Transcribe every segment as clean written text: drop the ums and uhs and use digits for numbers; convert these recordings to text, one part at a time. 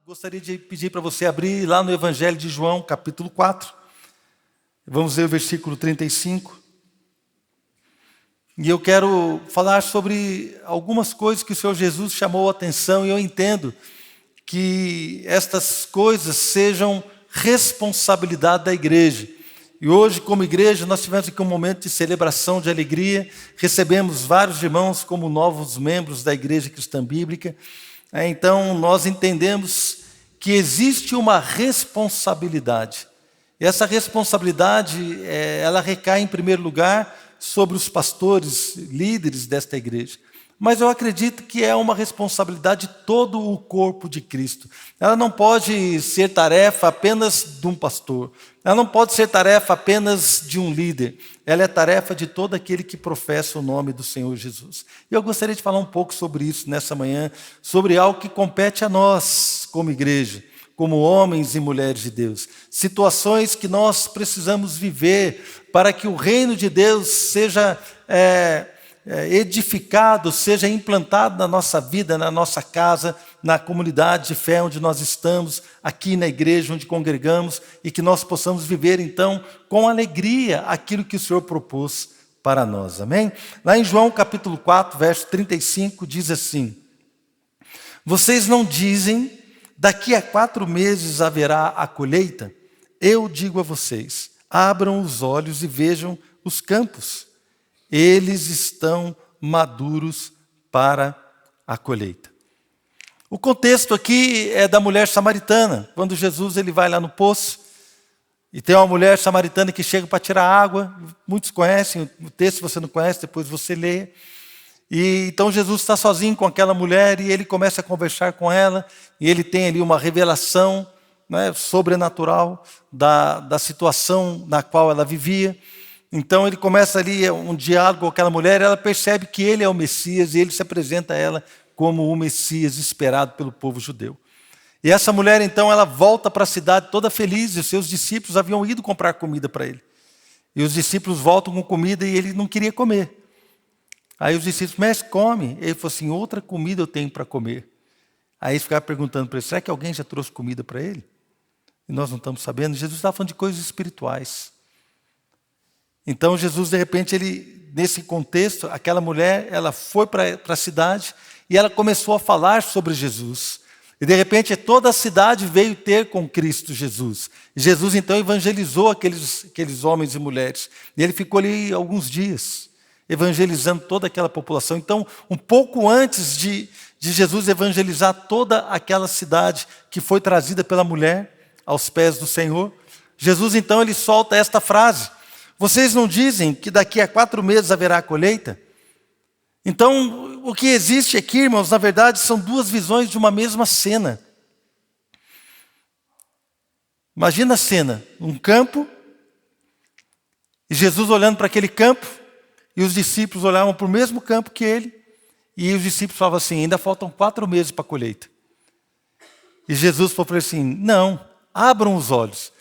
Gostaria de pedir para você abrir lá no Evangelho de João, capítulo 4. Vamos ler o versículo 35. E eu quero falar sobre algumas coisas que o Senhor Jesus chamou a atenção, e eu entendo que estas coisas sejam responsabilidade da igreja. E hoje, como igreja, nós tivemos aqui um momento de celebração, de alegria. Recebemos vários irmãos como novos membros da Igreja Cristã Bíblica. Então, nós entendemos que existe uma responsabilidade. E essa responsabilidade, ela recai em primeiro lugar sobre os pastores, líderes desta igreja. Mas eu acredito que é uma responsabilidade de todo o corpo de Cristo. Ela não pode ser tarefa apenas de um pastor. Ela não pode ser tarefa apenas de um líder. Ela é tarefa de todo aquele que professa o nome do Senhor Jesus. E eu gostaria de falar um pouco sobre isso nessa manhã, sobre algo que compete a nós como igreja, como homens e mulheres de Deus. Situações que nós precisamos viver para que o reino de Deus seja edificado, seja implantado na nossa vida, na nossa casa, na comunidade de fé onde nós estamos, aqui na igreja onde congregamos, e que nós possamos viver então com alegria aquilo que o Senhor propôs para nós, amém? Lá em João capítulo 4, verso 35, diz assim: vocês não dizem, daqui a 4 meses haverá a colheita? Eu digo a vocês, abram os olhos e vejam os campos. Eles estão maduros para a colheita. O contexto aqui é da mulher samaritana. Quando Jesus ele vai lá no poço, e tem uma mulher samaritana que chega para tirar água. Muitos conhecem o texto, se você não conhece, depois você lê. E então Jesus está sozinho com aquela mulher e ele começa a conversar com ela. E ele tem ali uma revelação, né, sobrenatural da situação na qual ela vivia. Então ele começa ali um diálogo com aquela mulher, ela percebe que ele é o Messias e ele se apresenta a ela como o Messias esperado pelo povo judeu. E essa mulher então ela volta para a cidade toda feliz, e os seus discípulos haviam ido comprar comida para ele. E os discípulos voltam com comida e ele não queria comer. Aí os discípulos, mestre, come. Ele falou assim, outra comida eu tenho para comer. Aí eles ficaram perguntando para ele, será que alguém já trouxe comida para ele? E nós não estamos sabendo. Jesus estava falando de coisas espirituais. Então Jesus, de repente, nesse contexto, aquela mulher, ela foi para a cidade e ela começou a falar sobre Jesus. E de repente toda a cidade veio ter com Cristo Jesus. E Jesus então evangelizou aqueles homens e mulheres. E ele ficou ali alguns dias, evangelizando toda aquela população. Então, um pouco antes de Jesus evangelizar toda aquela cidade que foi trazida pela mulher aos pés do Senhor, Jesus então ele solta esta frase: vocês não dizem que daqui a 4 meses haverá a colheita? Então, o que existe aqui, irmãos, na verdade, são 2 visões de uma mesma cena. Imagina a cena, um campo, e Jesus olhando para aquele campo, e os discípulos olhavam para o mesmo campo que ele, e os discípulos falavam assim, ainda faltam 4 meses para a colheita. E Jesus falou assim, não, abram os olhos.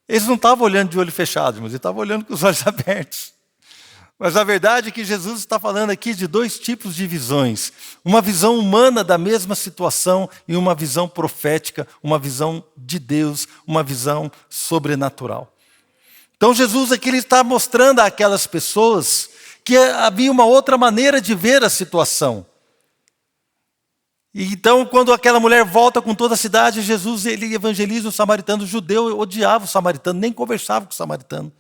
Eles não estavam olhando de olho fechado, mas eles estavam olhando com os olhos abertos. Mas a verdade é que Jesus está falando aqui de 2 tipos de visões. Uma visão humana da mesma situação e uma visão profética, uma visão de Deus, uma visão sobrenatural. Então Jesus aqui ele está mostrando àquelas pessoas que havia uma outra maneira de ver a situação. E então, quando aquela mulher volta com toda a cidade, Jesus ele evangeliza o samaritano. O judeu odiava o samaritano, nem conversava com o samaritano.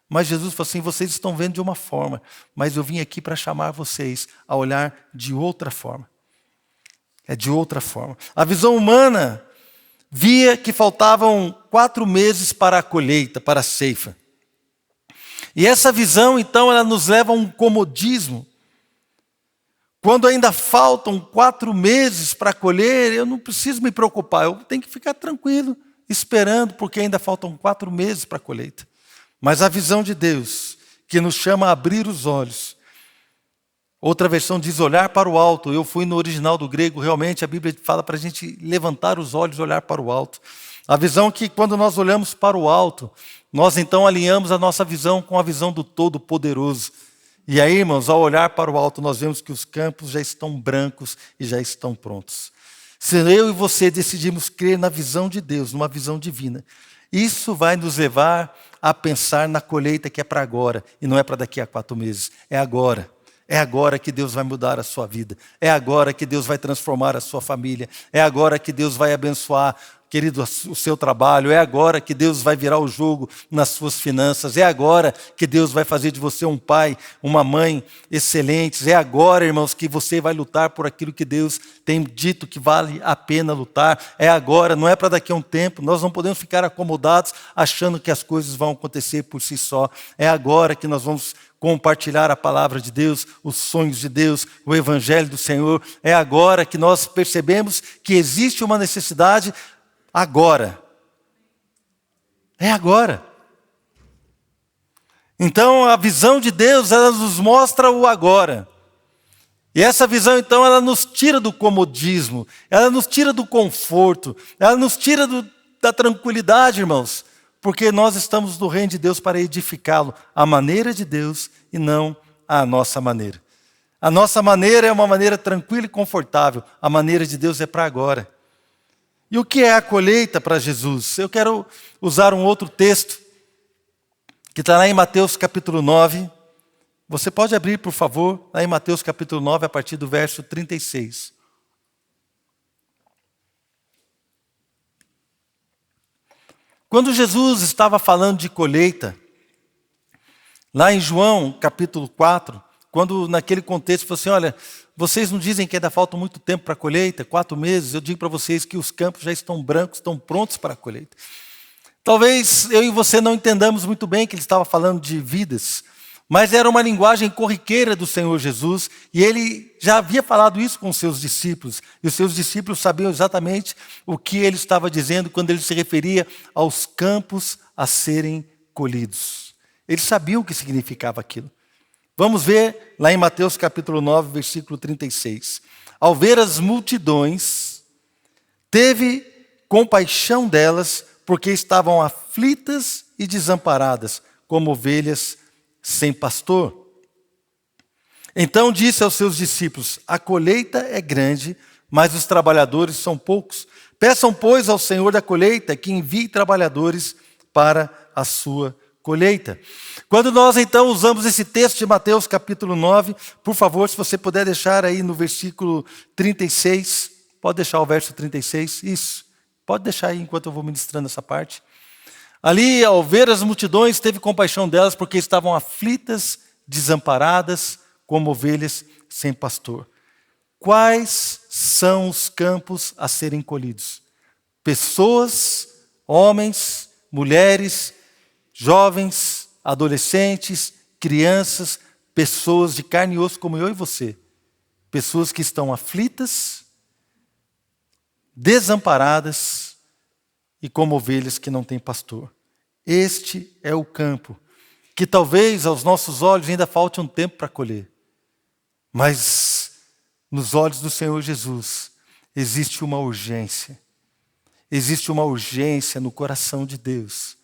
Mas Jesus falou assim, vocês estão vendo de uma forma, mas eu vim aqui para chamar vocês a olhar de outra forma. É de outra forma. A visão humana via que faltavam 4 meses para a colheita, para a ceifa. E essa visão, então, ela nos leva a um comodismo. Quando ainda faltam 4 meses para colher, eu não preciso me preocupar, eu tenho que ficar tranquilo, esperando, porque ainda faltam 4 meses para a colheita. Mas a visão de Deus, que nos chama a abrir os olhos. Outra versão diz olhar para o alto. Eu fui no original do grego, realmente a Bíblia fala para a gente levantar os olhos e olhar para o alto. A visão que quando nós olhamos para o alto, nós então alinhamos a nossa visão com a visão do Todo-Poderoso. E aí, irmãos, ao olhar para o alto, nós vemos que os campos já estão brancos e já estão prontos. Se eu e você decidimos crer na visão de Deus, numa visão divina, isso vai nos levar a pensar na colheita que é para agora, e não é para daqui a 4 meses, é agora. É agora que Deus vai mudar a sua vida. É agora que Deus vai transformar a sua família. É agora que Deus vai abençoar, querido, o seu trabalho. É agora que Deus vai virar o jogo nas suas finanças. É agora que Deus vai fazer de você um pai, uma mãe excelentes. É agora, irmãos, que você vai lutar por aquilo que Deus tem dito que vale a pena lutar. É agora, não é para daqui a um tempo. Nós não podemos ficar acomodados achando que as coisas vão acontecer por si só. É agora que nós vamos compartilhar a palavra de Deus, os sonhos de Deus, o evangelho do Senhor. É agora que nós percebemos que existe uma necessidade agora. É agora. Então a visão de Deus, ela nos mostra o agora. E essa visão então, ela nos tira do comodismo, ela nos tira do conforto, ela nos tira da tranquilidade, irmãos. Porque nós estamos no reino de Deus para edificá-lo à maneira de Deus e não à nossa maneira. A nossa maneira é uma maneira tranquila e confortável. A maneira de Deus é para agora. E o que é a colheita para Jesus? Eu quero usar um outro texto que está lá em Mateus capítulo 9. Você pode abrir, por favor, lá em Mateus capítulo 9, a partir do verso 36. Quando Jesus estava falando de colheita, lá em João, capítulo 4, quando naquele contexto falou assim, olha, vocês não dizem que ainda falta muito tempo para a colheita, 4 meses, eu digo para vocês que os campos já estão brancos, estão prontos para a colheita. Talvez eu e você não entendamos muito bem que ele estava falando de vidas, mas era uma linguagem corriqueira do Senhor Jesus, e ele já havia falado isso com os seus discípulos, e os seus discípulos sabiam exatamente o que ele estava dizendo quando ele se referia aos campos a serem colhidos. Eles sabiam o que significava aquilo. Vamos ver lá em Mateus capítulo 9, versículo 36. Ao ver as multidões, teve compaixão delas, porque estavam aflitas e desamparadas, como ovelhas sem pastor. Então disse aos seus discípulos, a colheita é grande, mas os trabalhadores são poucos. Peçam, pois, ao Senhor da colheita que envie trabalhadores para a sua colheita. Quando nós então usamos esse texto de Mateus capítulo 9, por favor, se você puder deixar aí no versículo 36, pode deixar o verso 36, isso, pode deixar aí enquanto eu vou ministrando essa parte. Ali, ao ver as multidões, teve compaixão delas, porque estavam aflitas, desamparadas, como ovelhas sem pastor. Quais são os campos a serem colhidos? Pessoas, homens, mulheres, jovens, adolescentes, crianças, pessoas de carne e osso como eu e você. Pessoas que estão aflitas, desamparadas, e como ovelhas que não têm pastor. Este é o campo, que talvez aos nossos olhos ainda falte um tempo para colher. Mas nos olhos do Senhor Jesus existe uma urgência. Existe uma urgência no coração de Deus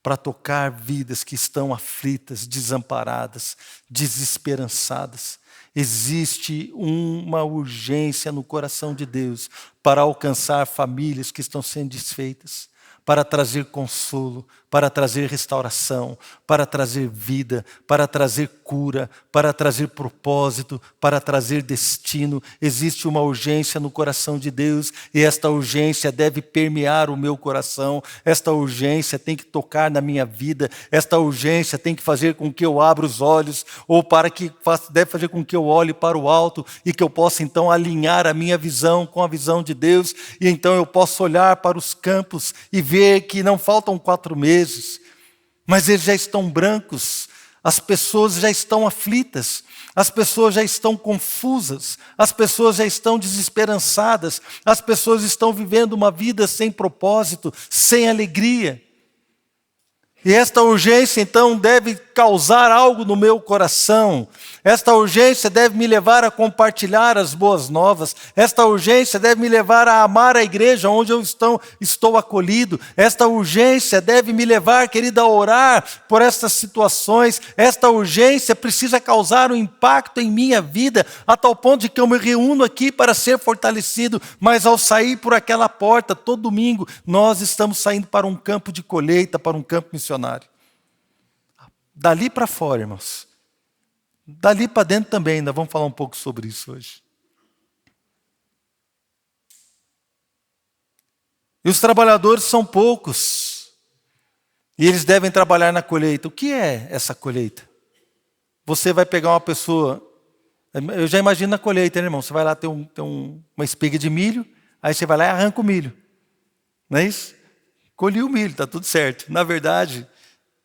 para tocar vidas que estão aflitas, desamparadas, desesperançadas. Existe uma urgência no coração de Deus para alcançar famílias que estão sendo desfeitas, para trazer consolo, para trazer restauração, para trazer vida, para trazer cura, para trazer propósito, para trazer destino. Existe uma urgência no coração de Deus e esta urgência deve permear o meu coração. Esta urgência tem que tocar na minha vida. Esta urgência tem que fazer com que eu abra os olhos deve fazer com que eu olhe para o alto e que eu possa então alinhar a minha visão com a visão de Deus e então eu posso olhar para os campos e ver que não faltam 4 meses, mas eles já estão brancos, as pessoas já estão aflitas, as pessoas já estão confusas, as pessoas já estão desesperançadas, as pessoas estão vivendo uma vida sem propósito, sem alegria. E esta urgência, então, deve causar algo no meu coração. Esta urgência deve me levar a compartilhar as boas novas. Esta urgência deve me levar a amar a igreja onde eu estou acolhido. Esta urgência deve me levar, querida, a orar por estas situações. Esta urgência precisa causar um impacto em minha vida, a tal ponto de que eu me reúno aqui para ser fortalecido, mas ao sair por aquela porta, todo domingo, nós estamos saindo para um campo de colheita, para um campo missionário. Dali para fora, irmãos. Dali para dentro também, ainda vamos falar um pouco sobre isso hoje. E os trabalhadores são poucos. E eles devem trabalhar na colheita. O que é essa colheita? Você vai pegar uma pessoa... Eu já imagino na colheita, né, irmão? Você vai lá ter uma espiga de milho, aí você vai lá e arranca o milho. Não é isso? Colhi o milho, está tudo certo. Na verdade,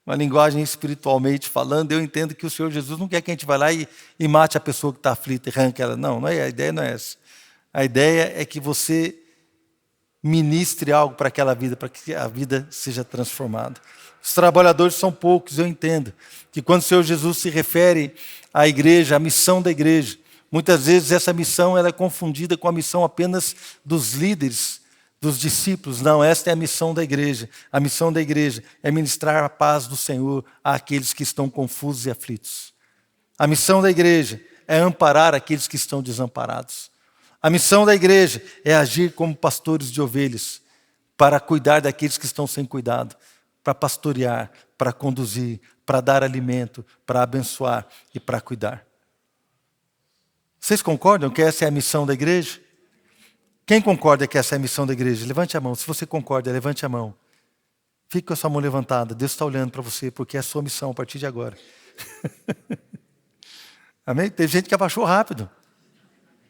uma linguagem espiritualmente falando, eu entendo que o Senhor Jesus não quer que a gente vá lá e mate a pessoa que está aflita e arranque ela. Não, a ideia não é essa. A ideia é que você ministre algo para aquela vida, para que a vida seja transformada. Os trabalhadores são poucos, eu entendo. Que quando o Senhor Jesus se refere à igreja, à missão da igreja, muitas vezes essa missão ela é confundida com a missão apenas dos líderes, dos discípulos. Não, esta é a missão da igreja. A missão da igreja é ministrar a paz do Senhor àqueles que estão confusos e aflitos. A missão da igreja é amparar aqueles que estão desamparados. A missão da igreja é agir como pastores de ovelhas, para cuidar daqueles que estão sem cuidado, para pastorear, para conduzir, para dar alimento, para abençoar e para cuidar. Vocês concordam que essa é a missão da igreja? Quem concorda que essa é a missão da igreja? Levante a mão. Se você concorda, levante a mão. Fique com a sua mão levantada. Deus está olhando para você, porque é a sua missão a partir de agora. Amém? Teve gente que abaixou rápido.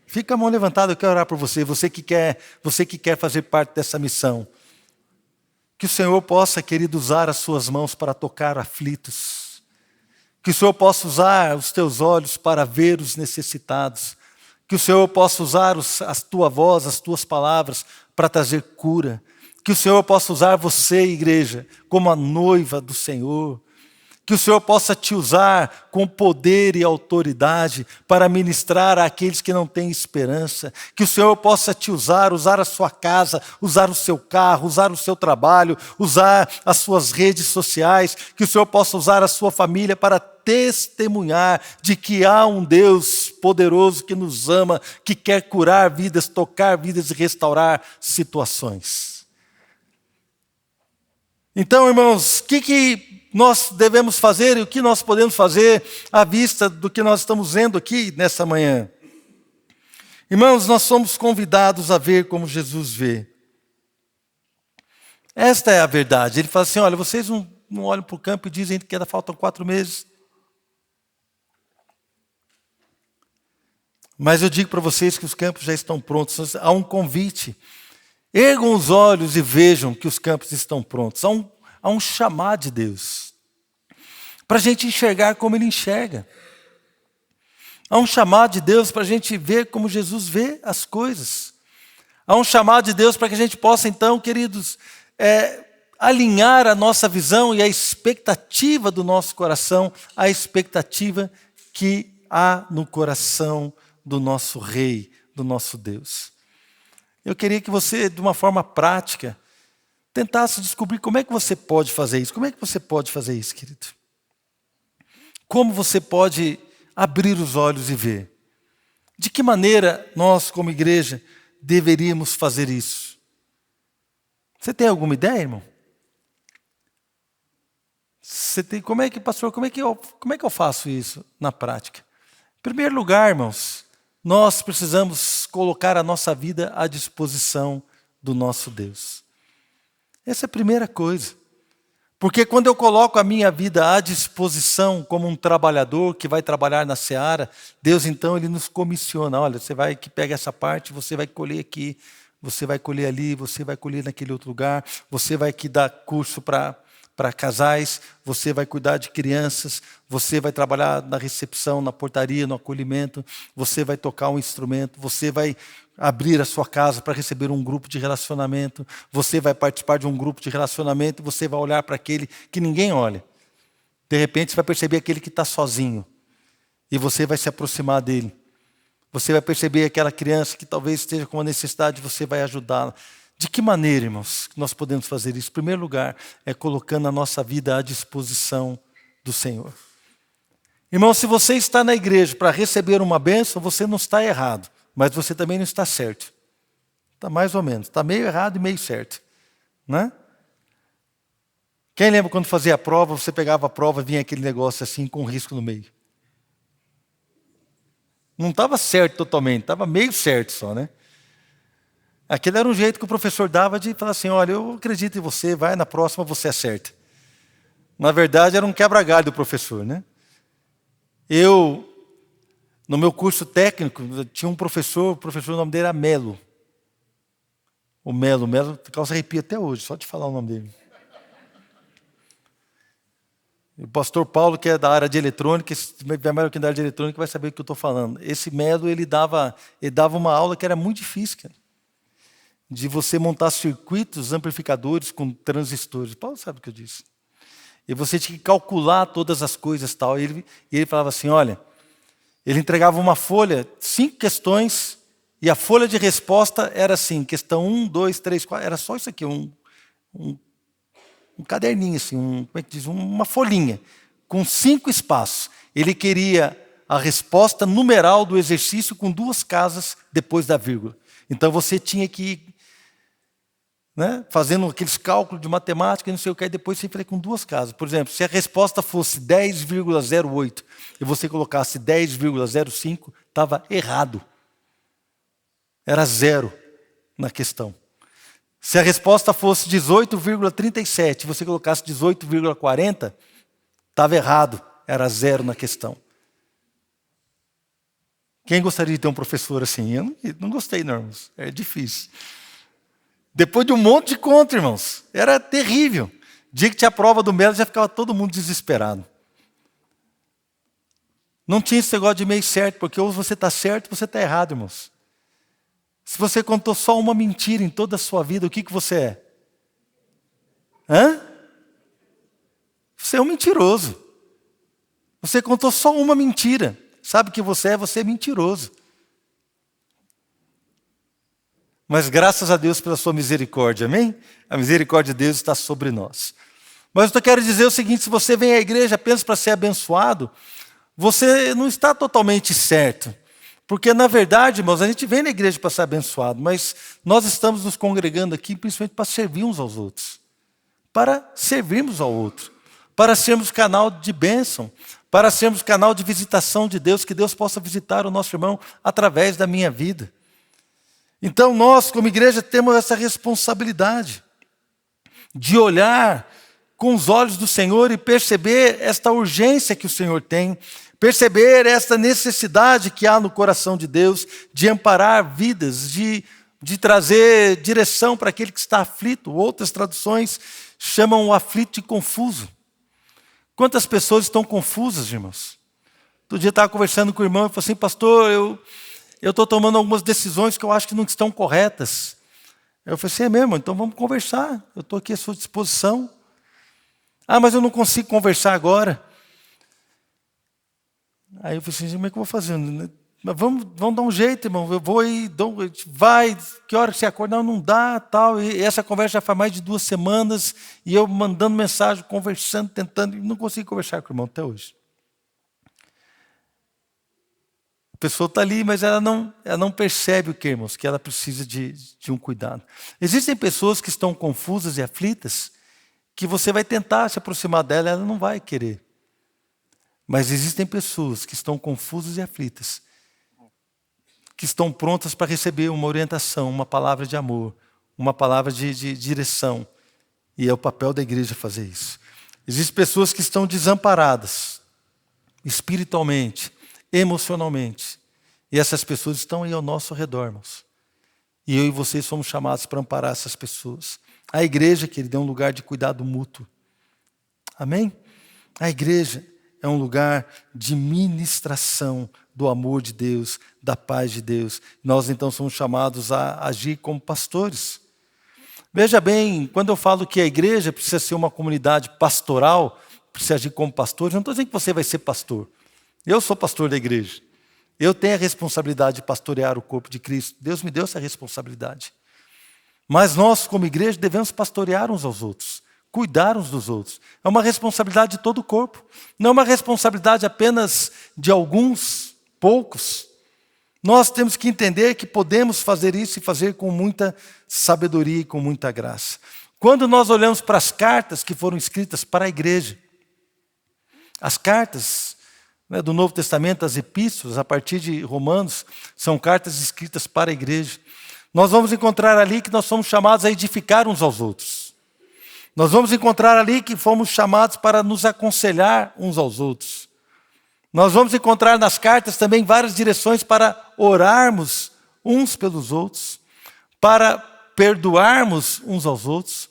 Fica a mão levantada, eu quero orar por você. Você que quer fazer parte dessa missão. Que o Senhor possa, querido, usar as suas mãos para tocar aflitos. Que o Senhor possa usar os teus olhos para ver os necessitados. Que o Senhor possa usar a tua voz, as tuas palavras para trazer cura. Que o Senhor possa usar você, igreja, como a noiva do Senhor. Que o Senhor possa te usar com poder e autoridade para ministrar àqueles que não têm esperança. Que o Senhor possa te usar a sua casa, usar o seu carro, usar o seu trabalho, usar as suas redes sociais. Que o Senhor possa usar a sua família para testemunhar de que há um Deus poderoso que nos ama, que quer curar vidas, tocar vidas e restaurar situações. Então, irmãos, o que nós devemos fazer e o que nós podemos fazer à vista do que nós estamos vendo aqui nessa manhã? Irmãos, nós somos convidados a ver como Jesus vê. Esta é a verdade. Ele fala assim, olha, vocês não olham para o campo e dizem que ainda faltam 4 meses. Mas eu digo para vocês que os campos já estão prontos. Há um convite. Ergam os olhos e vejam que os campos estão prontos. Há um chamado de Deus. Para a gente enxergar como Ele enxerga. Há um chamado de Deus para a gente ver como Jesus vê as coisas. Há um chamado de Deus para que a gente possa, então, queridos, alinhar a nossa visão e a expectativa do nosso coração, a expectativa que há no coração do nosso Rei, do nosso Deus. Eu queria que você, de uma forma prática, tentasse descobrir como é que você pode fazer isso. Como é que você pode fazer isso, querido? Como você pode abrir os olhos e ver? De que maneira nós, como igreja, deveríamos fazer isso? Você tem alguma ideia, irmão? Como é que, pastor, como é que eu faço isso na prática? Em primeiro lugar, irmãos, nós precisamos colocar a nossa vida à disposição do nosso Deus. Essa é a primeira coisa. Porque quando eu coloco a minha vida à disposição como um trabalhador que vai trabalhar na seara, Deus então Ele nos comissiona. Olha, você vai que pega essa parte, você vai colher aqui, você vai colher ali, você vai colher naquele outro lugar, você vai que dar curso para casais, você vai cuidar de crianças, você vai trabalhar na recepção, na portaria, no acolhimento, você vai tocar um instrumento, você vai abrir a sua casa para receber um grupo de relacionamento. Você vai participar de um grupo de relacionamento e você vai olhar para aquele que ninguém olha. De repente você vai perceber aquele que está sozinho. E você vai se aproximar dele. Você vai perceber aquela criança que talvez esteja com uma necessidade, você vai ajudá-la. De que maneira, irmãos, que nós podemos fazer isso? Em primeiro lugar, é colocando a nossa vida à disposição do Senhor. Irmão, se você está na igreja para receber uma bênção, você não está errado, mas você também não está certo. Está mais ou menos, está meio errado e meio certo. Né? Quem lembra quando fazia a prova, você pegava a prova, vinha aquele negócio assim com um risco no meio? Não estava certo totalmente, estava meio certo só, né? Aquele era um jeito que o professor dava de falar assim, olha, eu acredito em você, vai na próxima você acerta. Na verdade, era um quebra-galho do professor, né? No meu curso técnico, tinha um professor, o professor, o nome dele era Melo. O Melo, calça arrepia até hoje, só de falar o nome dele. O pastor Paulo, que é da área de eletrônica, se tiver mais alguém da área de eletrônica, vai saber o que eu estou falando. Esse Melo, ele dava uma aula que era muito difícil, cara, de você montar circuitos amplificadores com transistores. Paulo sabe o que eu disse. E você tinha que calcular todas as coisas tal. E ele falava assim, olha, ele entregava uma folha, 5 questões, e a folha de resposta era assim, questão 1, 2, 3, 4, era só isso aqui, um caderninho, assim, como é que diz? Uma folhinha, com 5 espaços. Ele queria a resposta numeral do exercício com 2 casas depois da vírgula. Então você tinha que ir, né, fazendo aqueles cálculos de matemática e não sei o que, e depois você ia com 2 casas. Por exemplo, se a resposta fosse 10,08 e você colocasse 10,05, estava errado. Era 0 na questão. Se a resposta fosse 18,37 e você colocasse 18,40, estava errado, era 0 na questão. Quem gostaria de ter um professor assim? Eu não gostei, não, irmãos. É difícil. Depois de um monte de conta, irmãos, era terrível. Dia que tinha a prova do Melo, já ficava todo mundo desesperado. Não tinha esse negócio de meio certo, porque ou você está certo ou você está errado, irmãos. Se você contou só uma mentira em toda a sua vida, o que você é? Hã? Você é um mentiroso. Você contou só uma mentira. Sabe o que você é? Você é mentiroso. Mas graças a Deus pela sua misericórdia, amém? A misericórdia de Deus está sobre nós. Mas eu quero dizer o seguinte, se você vem à igreja apenas para ser abençoado, você não está totalmente certo. Porque, na verdade, irmãos, a gente vem na igreja para ser abençoado, mas nós estamos nos congregando aqui principalmente para servir uns aos outros. Para servirmos ao outro. Para sermos canal de bênção. Para sermos canal de visitação de Deus, que Deus possa visitar o nosso irmão através da minha vida. Então, nós, como igreja, temos essa responsabilidade de olhar com os olhos do Senhor e perceber esta urgência que o Senhor tem, perceber esta necessidade que há no coração de Deus de amparar vidas, de trazer direção para aquele que está aflito. Outras traduções chamam o aflito de confuso. Quantas pessoas estão confusas, irmãos? Outro dia eu estava conversando com o irmão e falei assim, pastor, eu estou tomando algumas decisões que eu acho que não estão corretas. Eu falei assim, é mesmo? Então vamos conversar. Eu estou aqui à sua disposição. Ah, mas eu não consigo conversar agora. Aí eu falei assim, como é que eu vou fazer? Mas vamos dar um jeito, irmão. Eu vou e vai, que hora que você acorda? Não dá, tal. E essa conversa já faz mais de 2 semanas, e eu mandando mensagem, conversando, tentando, e não consigo conversar com o irmão até hoje. A pessoa está ali, mas ela não percebe o que, irmãos? Que ela precisa de um cuidado. Existem pessoas que estão confusas e aflitas, que você vai tentar se aproximar dela, ela não vai querer. Mas existem pessoas que estão confusas e aflitas, que estão prontas para receber uma orientação, uma palavra de amor, uma palavra de direção. E é o papel da igreja fazer isso. Existem pessoas que estão desamparadas, espiritualmente, emocionalmente. E essas pessoas estão aí ao nosso redor, irmãos. E eu e vocês somos chamados para amparar essas pessoas. A igreja, querido, é um lugar de cuidado mútuo. Amém? A igreja é um lugar de ministração do amor de Deus, da paz de Deus. Nós então somos chamados a agir como pastores. Veja bem, quando eu falo que a igreja precisa ser uma comunidade pastoral, precisa agir como pastor, eu não estou dizendo que você vai ser pastor. Eu sou pastor da igreja. Eu tenho a responsabilidade de pastorear o corpo de Cristo. Deus me deu essa responsabilidade. Mas nós, como igreja, devemos pastorear uns aos outros, cuidar uns dos outros. É uma responsabilidade de todo o corpo. Não é uma responsabilidade apenas de alguns, poucos. Nós temos que entender que podemos fazer isso e fazer com muita sabedoria e com muita graça. Quando nós olhamos para as cartas que foram escritas para a igreja, as cartas do Novo Testamento, as epístolas, a partir de Romanos, são cartas escritas para a igreja. Nós vamos encontrar ali que nós somos chamados a edificar uns aos outros. Nós vamos encontrar ali que fomos chamados para nos aconselhar uns aos outros. Nós vamos encontrar nas cartas também várias direções para orarmos uns pelos outros, para perdoarmos uns aos outros,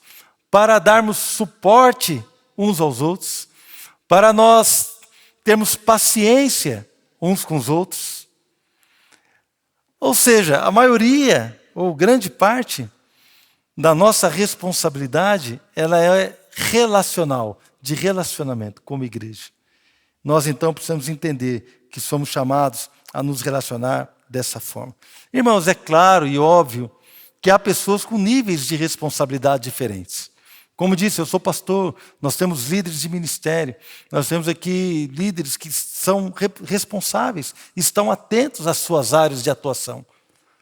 para darmos suporte uns aos outros, para nós termos paciência uns com os outros. Ou seja, a maioria, ou grande parte, da nossa responsabilidade, ela é relacional, de relacionamento como igreja. Nós então precisamos entender que somos chamados a nos relacionar dessa forma. Irmãos, é claro e óbvio que há pessoas com níveis de responsabilidade diferentes. Como disse, eu sou pastor, nós temos líderes de ministério, nós temos aqui líderes que são responsáveis, estão atentos às suas áreas de atuação.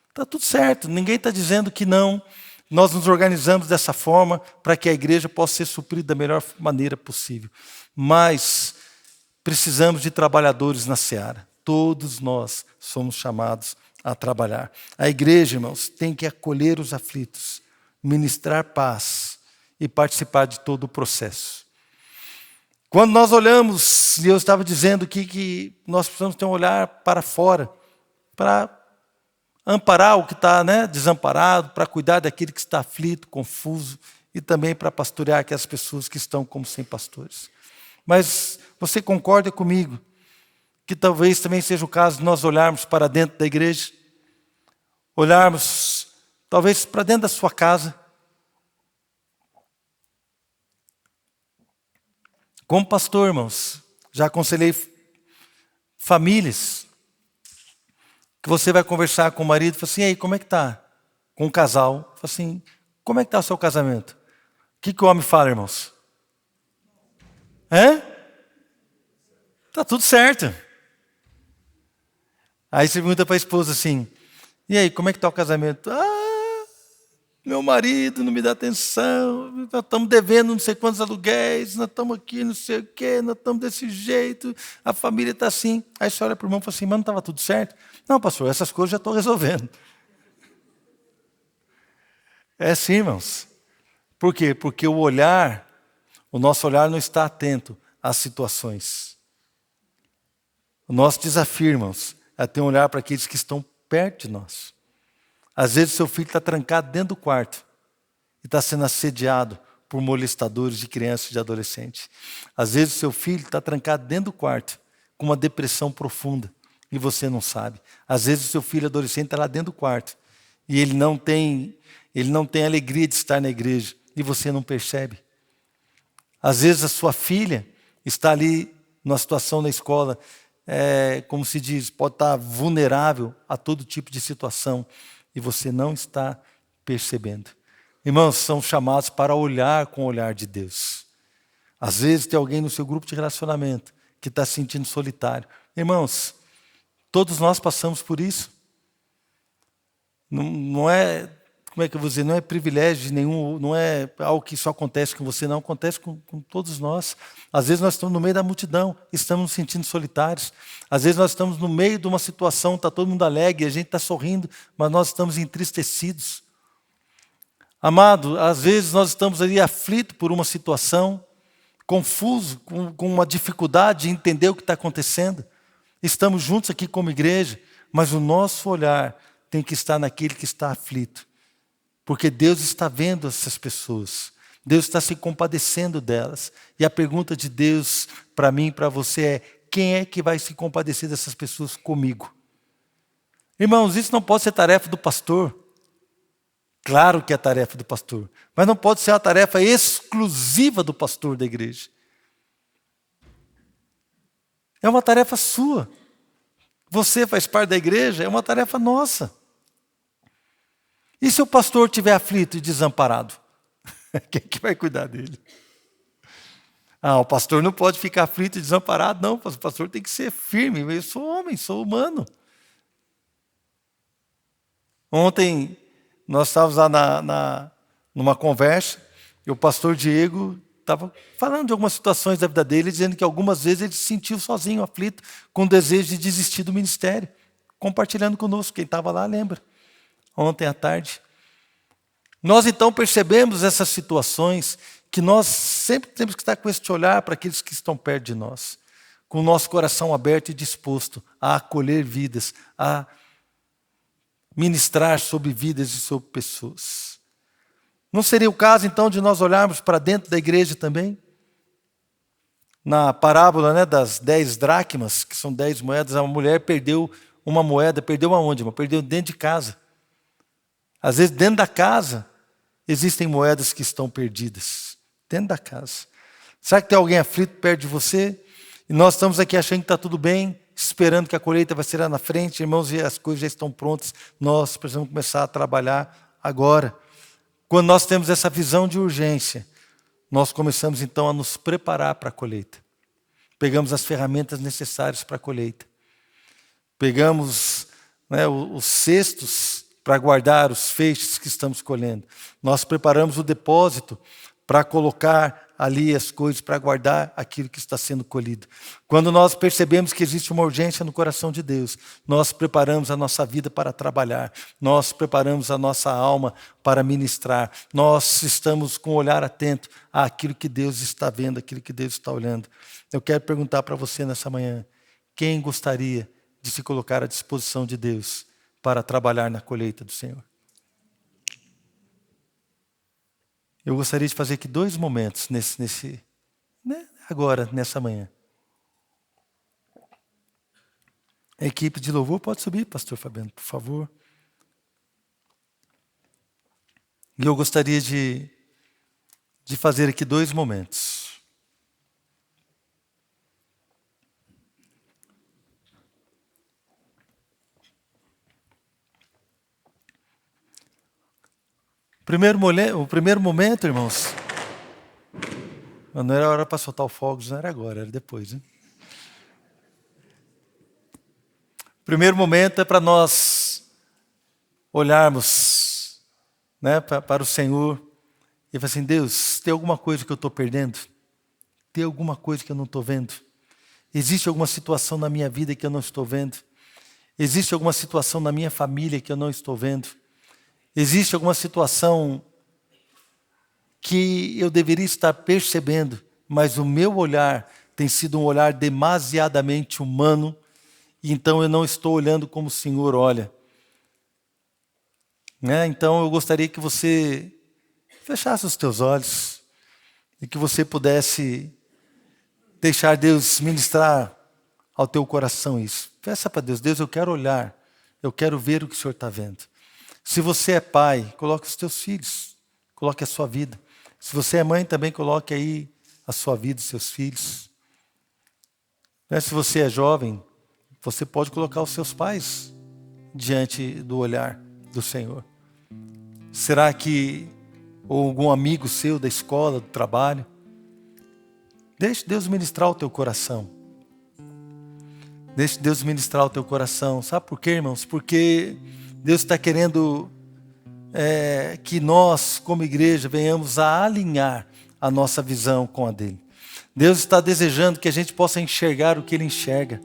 Está tudo certo, ninguém está dizendo que não. Nós nos organizamos dessa forma para que a igreja possa ser suprida da melhor maneira possível. Mas precisamos de trabalhadores na seara. Todos nós somos chamados a trabalhar. A igreja, irmãos, tem que acolher os aflitos, ministrar paz e participar de todo o processo. Quando nós olhamos, e eu estava dizendo que nós precisamos ter um olhar para fora, para amparar o que está desamparado, para cuidar daquele que está aflito, confuso, e também para pastorear aquelas pessoas que estão como sem pastores. Mas você concorda comigo que talvez também seja o caso de nós olharmos para dentro da igreja, olharmos talvez para dentro da sua casa, como pastor, irmãos, já aconselhei famílias, que você vai conversar com o marido e fala assim, e aí, como é que está? Com o casal, fala assim, como é que está o seu casamento? O que o homem fala, irmãos? Está tudo certo. Aí você pergunta para a esposa assim, e aí, como é que está o casamento? Meu marido não me dá atenção, nós estamos devendo não sei quantos aluguéis, nós estamos aqui não sei o quê, nós estamos desse jeito, a família está assim. Aí você olha para o irmão e fala assim, mas não estava tudo certo? Não, pastor, essas coisas já estou resolvendo. É assim, irmãos. Por quê? Porque o nosso olhar não está atento às situações. O nosso desafio, irmãos, é ter um olhar para aqueles que estão perto de nós. Às vezes o seu filho está trancado dentro do quarto e está sendo assediado por molestadores de crianças e de adolescentes. Às vezes o seu filho está trancado dentro do quarto com uma depressão profunda e você não sabe. Às vezes o seu filho adolescente está lá dentro do quarto e ele não tem alegria de estar na igreja e você não percebe. Às vezes a sua filha está ali numa situação na escola, como se diz, pode estar vulnerável a todo tipo de situação e você não está percebendo. Irmãos, são chamados para olhar com o olhar de Deus. Às vezes tem alguém no seu grupo de relacionamento que está se sentindo solitário. Irmãos, todos nós passamos por isso. Não é, como é que eu vou dizer, não é privilégio nenhum, não é algo que só acontece com você, não, acontece com todos nós. Às vezes nós estamos no meio da multidão, estamos nos sentindo solitários. Às vezes nós estamos no meio de uma situação, está todo mundo alegre, a gente está sorrindo, mas nós estamos entristecidos. Amado, às vezes nós estamos ali aflitos por uma situação, confuso, com uma dificuldade de entender o que está acontecendo. Estamos juntos aqui como igreja, mas o nosso olhar tem que estar naquele que está aflito. Porque Deus está vendo essas pessoas. Deus está se compadecendo delas. E a pergunta de Deus para mim e para você é: quem é que vai se compadecer dessas pessoas comigo? Irmãos, isso não pode ser tarefa do pastor. Claro que é tarefa do pastor, mas não pode ser a tarefa exclusiva do pastor da igreja. É uma tarefa sua. Você faz parte da igreja, é uma tarefa nossa. E se o pastor estiver aflito e desamparado? Quem que vai cuidar dele? O pastor não pode ficar aflito e desamparado, não. O pastor tem que ser firme. Eu sou homem, sou humano. Ontem nós estávamos lá numa conversa e o pastor Diego estava falando de algumas situações da vida dele, dizendo que algumas vezes ele se sentiu sozinho, aflito, com desejo de desistir do ministério, compartilhando conosco. Quem estava lá lembra, ontem à tarde. Nós então percebemos essas situações, que nós sempre temos que estar com este olhar para aqueles que estão perto de nós, com o nosso coração aberto e disposto a acolher vidas, a ministrar sobre vidas e sobre pessoas. Não seria o caso, então, de nós olharmos para dentro da igreja também? Na parábola, das 10 dracmas, que são 10 moedas, a mulher perdeu uma moeda. Perdeu aonde, irmão? Perdeu dentro de casa. Às vezes, dentro da casa, existem moedas que estão perdidas. Dentro da casa. Será que tem alguém aflito perto de você? E nós estamos aqui achando que está tudo bem, esperando que a colheita vai ser lá na frente, irmãos, e as coisas já estão prontas. Nós precisamos começar a trabalhar agora. Quando nós temos essa visão de urgência, nós começamos então a nos preparar para a colheita. Pegamos as ferramentas necessárias para a colheita. Pegamos os cestos para guardar os feixes que estamos colhendo. Nós preparamos o depósito para colocar ali as coisas, para guardar aquilo que está sendo colhido. Quando nós percebemos que existe uma urgência no coração de Deus, nós preparamos a nossa vida para trabalhar, nós preparamos a nossa alma para ministrar, nós estamos com o olhar atento àquilo que Deus está vendo, àquilo que Deus está olhando. Eu quero perguntar para você nessa manhã: quem gostaria de se colocar à disposição de Deus para trabalhar na colheita do Senhor? Eu gostaria de fazer aqui 2 momentos agora, nessa manhã. A equipe de louvor pode subir, pastor Fabiano, por favor. E eu gostaria de fazer aqui 2 momentos. O primeiro momento, irmãos, não era hora para soltar o fogo, não era agora, era depois. Hein? O primeiro momento é para nós olharmos para o Senhor e falar assim: Deus, tem alguma coisa que eu estou perdendo? Tem alguma coisa que eu não estou vendo? Existe alguma situação na minha vida que eu não estou vendo? Existe alguma situação na minha família que eu não estou vendo? Existe alguma situação que eu deveria estar percebendo, mas o meu olhar tem sido um olhar demasiadamente humano, e então eu não estou olhando como o Senhor olha. Então eu gostaria que você fechasse os teus olhos e que você pudesse deixar Deus ministrar ao teu coração isso. Peça para Deus: Deus, eu quero olhar, eu quero ver o que o Senhor está vendo. Se você é pai, coloque os teus filhos, coloque a sua vida. Se você é mãe, também coloque aí a sua vida, os seus filhos. Se você é jovem, você pode colocar os seus pais diante do olhar do Senhor. Será que ou algum amigo seu da escola, do trabalho? Deixe Deus ministrar o teu coração. Deixe Deus ministrar o teu coração. Sabe por quê, irmãos? Porque Deus está querendo que nós, como igreja, venhamos a alinhar a nossa visão com a dele. Deus está desejando que a gente possa enxergar o que ele enxerga.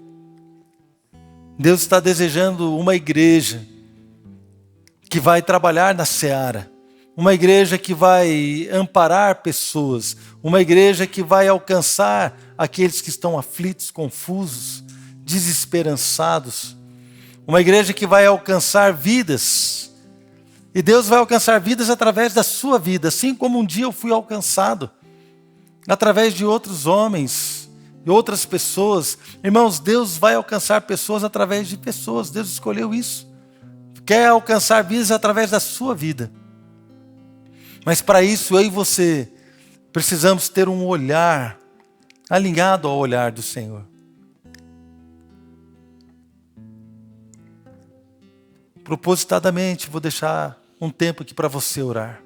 Deus está desejando uma igreja que vai trabalhar na seara, uma igreja que vai amparar pessoas, uma igreja que vai alcançar aqueles que estão aflitos, confusos, desesperançados, uma igreja que vai alcançar vidas E Deus vai alcançar vidas através da sua vida, assim como um dia eu fui alcançado, através de outros homens e outras pessoas. Irmãos, Deus vai alcançar pessoas através de pessoas. Deus escolheu isso. Quer alcançar vidas através da sua vida. Mas para isso, eu e você precisamos ter um olhar alinhado ao olhar do Senhor. Propositadamente, vou deixar um tempo aqui para você orar.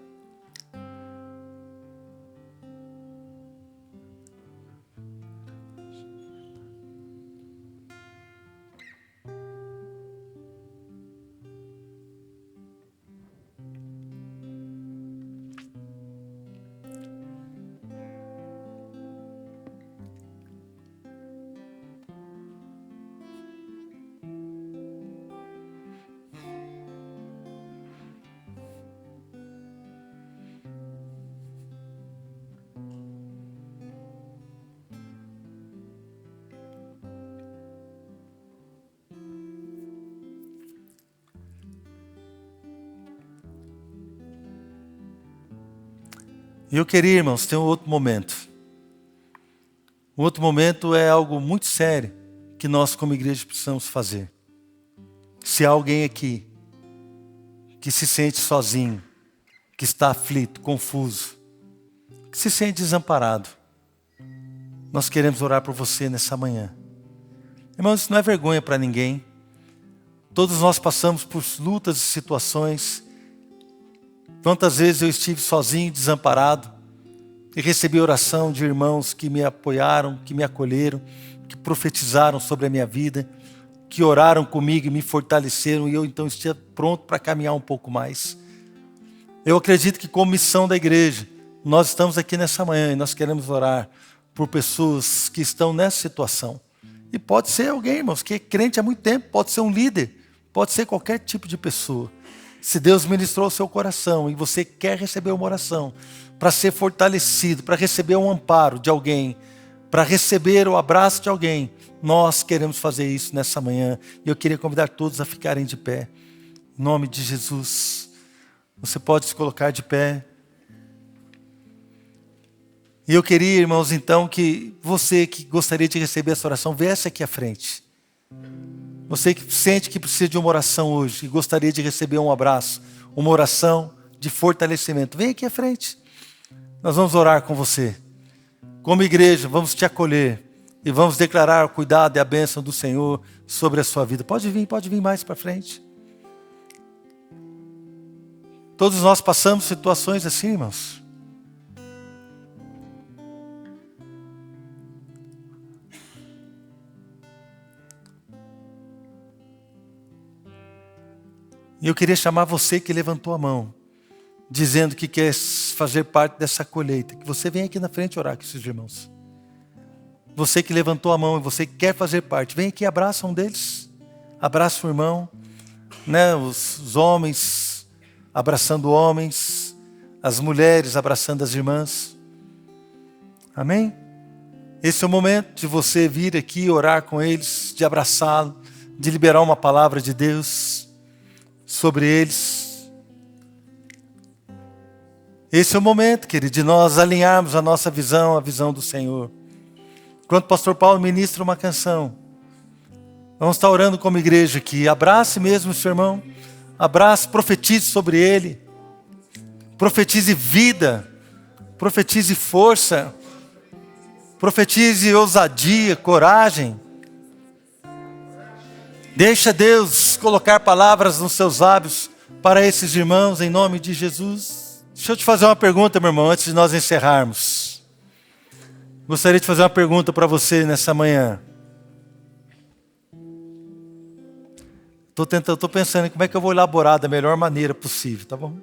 E eu queria, irmãos, ter um outro momento. Um outro momento é algo muito sério que nós como igreja precisamos fazer. Se há alguém aqui que se sente sozinho, que está aflito, confuso, que se sente desamparado, nós queremos orar por você nessa manhã. Irmãos, isso não é vergonha para ninguém. Todos nós passamos por lutas e situações. Quantas vezes eu estive sozinho, desamparado, e recebi oração de irmãos que me apoiaram, que me acolheram, que profetizaram sobre a minha vida, que oraram comigo e me fortaleceram, e eu então estive pronto para caminhar um pouco mais. Eu acredito que como missão da igreja, nós estamos aqui nessa manhã e nós queremos orar por pessoas que estão nessa situação. E pode ser alguém, irmãos, que é crente há muito tempo, pode ser um líder, pode ser qualquer tipo de pessoa. Se Deus ministrou o seu coração e você quer receber uma oração para ser fortalecido, para receber um amparo de alguém, para receber o abraço de alguém, nós queremos fazer isso nessa manhã. E eu queria convidar todos a ficarem de pé. Em nome de Jesus. Você pode se colocar de pé. E eu queria, irmãos, então, que você que gostaria de receber essa oração, viesse aqui à frente. Você que sente que precisa de uma oração hoje e gostaria de receber um abraço, uma oração de fortalecimento, vem aqui à frente. Nós vamos orar com você. Como igreja, vamos te acolher e vamos declarar o cuidado e a bênção do Senhor sobre a sua vida. Pode vir mais para frente. Todos nós passamos situações assim, irmãos. E eu queria chamar você que levantou a mão, dizendo que quer fazer parte dessa colheita, que você venha aqui na frente orar com esses irmãos. Você que levantou a mão e você que quer fazer parte, vem aqui e abraça um deles. Abraça o irmão, né? Os homens abraçando homens, as mulheres abraçando as irmãs. Amém? Esse é o momento de você vir aqui orar com eles, de abraçá-lo, de liberar uma palavra de Deus sobre eles. Esse é o momento, querido, de nós alinharmos a nossa visão, a visão do Senhor. Enquanto o pastor Paulo ministra uma canção, vamos estar orando como igreja aqui. Abrace mesmo o seu irmão, abrace, profetize sobre ele, profetize vida, profetize força, profetize ousadia, coragem. Deixa Deus colocar palavras nos seus lábios para esses irmãos, em nome de Jesus. Deixa eu te fazer uma pergunta, meu irmão, antes de nós encerrarmos. Gostaria de fazer uma pergunta para você nessa manhã. Estou pensando em como é que eu vou elaborar da melhor maneira possível, tá bom?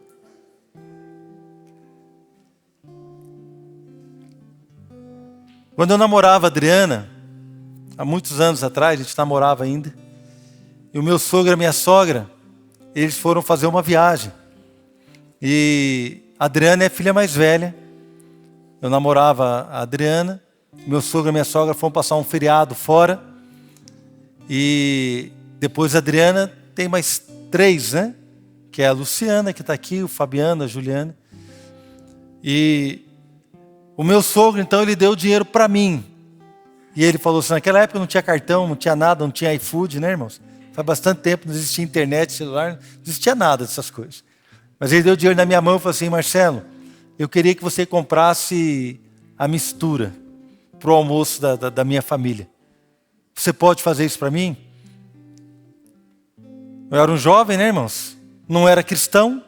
Quando eu namorava a Adriana, há muitos anos atrás, a gente namorava ainda, e o meu sogro e a minha sogra, eles foram fazer uma viagem. E a Adriana é a filha mais velha. Eu namorava a Adriana. Meu sogro e minha sogra foram passar um feriado fora. E depois a Adriana tem mais 3, né? que é a Luciana, que está aqui, o Fabiano, a Juliana. E o meu sogro, então, ele deu dinheiro para mim. E ele falou assim, naquela época não tinha cartão, não tinha nada, não tinha iFood, né, irmãos? Faz bastante tempo, não existia internet, celular, não existia nada dessas coisas. Mas ele deu dinheiro na minha mão e falou assim, Marcelo, eu queria que você comprasse a mistura para o almoço da minha família. Você pode fazer isso para mim? Eu era um jovem, né, irmãos? Não era cristão.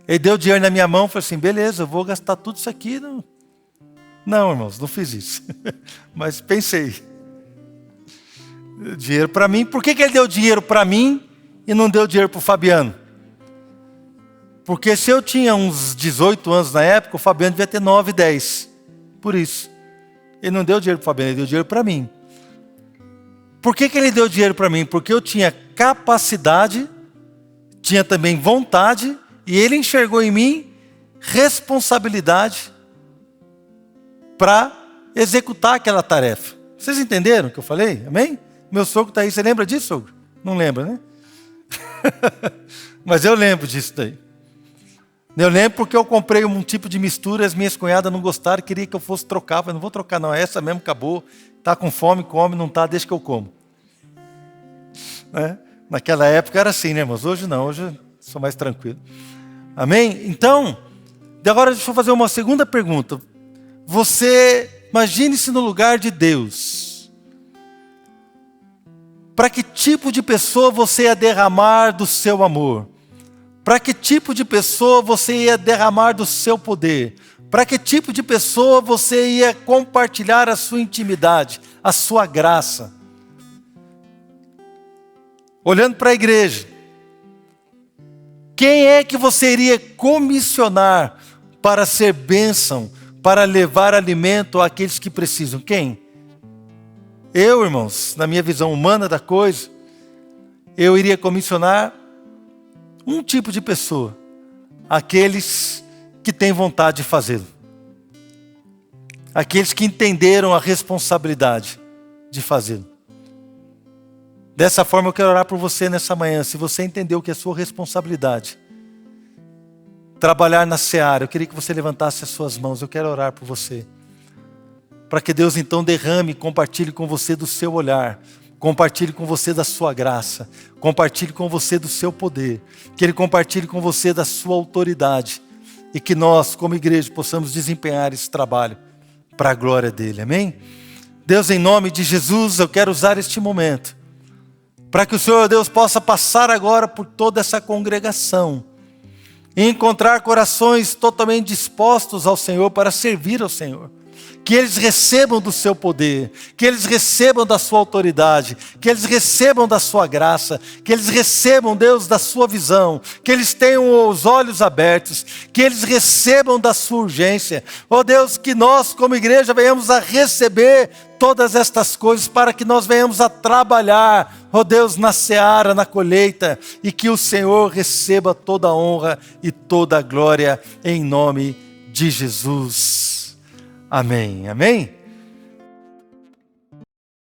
Ele deu dinheiro na minha mão e falou assim, beleza, eu vou gastar tudo isso aqui. Não, irmãos, não fiz isso. Mas pensei. Dinheiro para mim. Por que ele deu dinheiro para mim e não deu dinheiro para o Fabiano? Porque se eu tinha uns 18 anos na época, o Fabiano devia ter 9, 10. Por isso. Ele não deu dinheiro para o Fabiano, ele deu dinheiro para mim. Por que ele deu dinheiro para mim? Porque eu tinha capacidade, tinha também vontade, e ele enxergou em mim responsabilidade para executar aquela tarefa. Vocês entenderam o que eu falei? Amém? Meu sogro está aí, você lembra disso, sogro? Não lembra, né? Mas eu lembro disso daí. Eu lembro porque eu comprei um tipo de mistura e as minhas cunhadas não gostaram, queria que eu fosse trocar. Eu falei, não vou trocar não, é essa mesmo, acabou. Está com fome, come, não está, deixa que eu como. Né? Naquela época era assim, né, irmãos? Hoje não, hoje eu sou mais tranquilo. Amém? Então, agora deixa eu fazer uma segunda pergunta. Você, imagine-se no lugar de Deus. Para que tipo de pessoa você ia derramar do seu amor? Para que tipo de pessoa você ia derramar do seu poder? Para que tipo de pessoa você ia compartilhar a sua intimidade, a sua graça? Olhando para a igreja, quem é que você iria comissionar para ser bênção, para levar alimento àqueles que precisam? Quem? Eu, irmãos, na minha visão humana da coisa, eu iria comissionar um tipo de pessoa, aqueles que têm vontade de fazê-lo. Aqueles que entenderam a responsabilidade de fazê-lo. Dessa forma eu quero orar por você nessa manhã. Se você entendeu que é sua responsabilidade trabalhar na seara, eu queria que você levantasse as suas mãos. Eu quero orar por você. Para que Deus então derrame e compartilhe com você do seu olhar. Compartilhe com você da sua graça. Compartilhe com você do seu poder. Que Ele compartilhe com você da sua autoridade. E que nós, como igreja, possamos desempenhar esse trabalho para a glória dEle. Amém? Deus, em nome de Jesus, eu quero usar este momento para que o Senhor Deus possa passar agora por toda essa congregação e encontrar corações totalmente dispostos ao Senhor para servir ao Senhor. Que eles recebam do seu poder, que eles recebam da sua autoridade, que eles recebam da sua graça, que eles recebam, Deus, da sua visão, que eles tenham os olhos abertos, que eles recebam da sua urgência. Ó Deus, que nós como igreja venhamos a receber todas estas coisas para que nós venhamos a trabalhar, ó Deus, na seara, na colheita, e que o Senhor receba toda a honra e toda a glória em nome de Jesus. Amém, amém?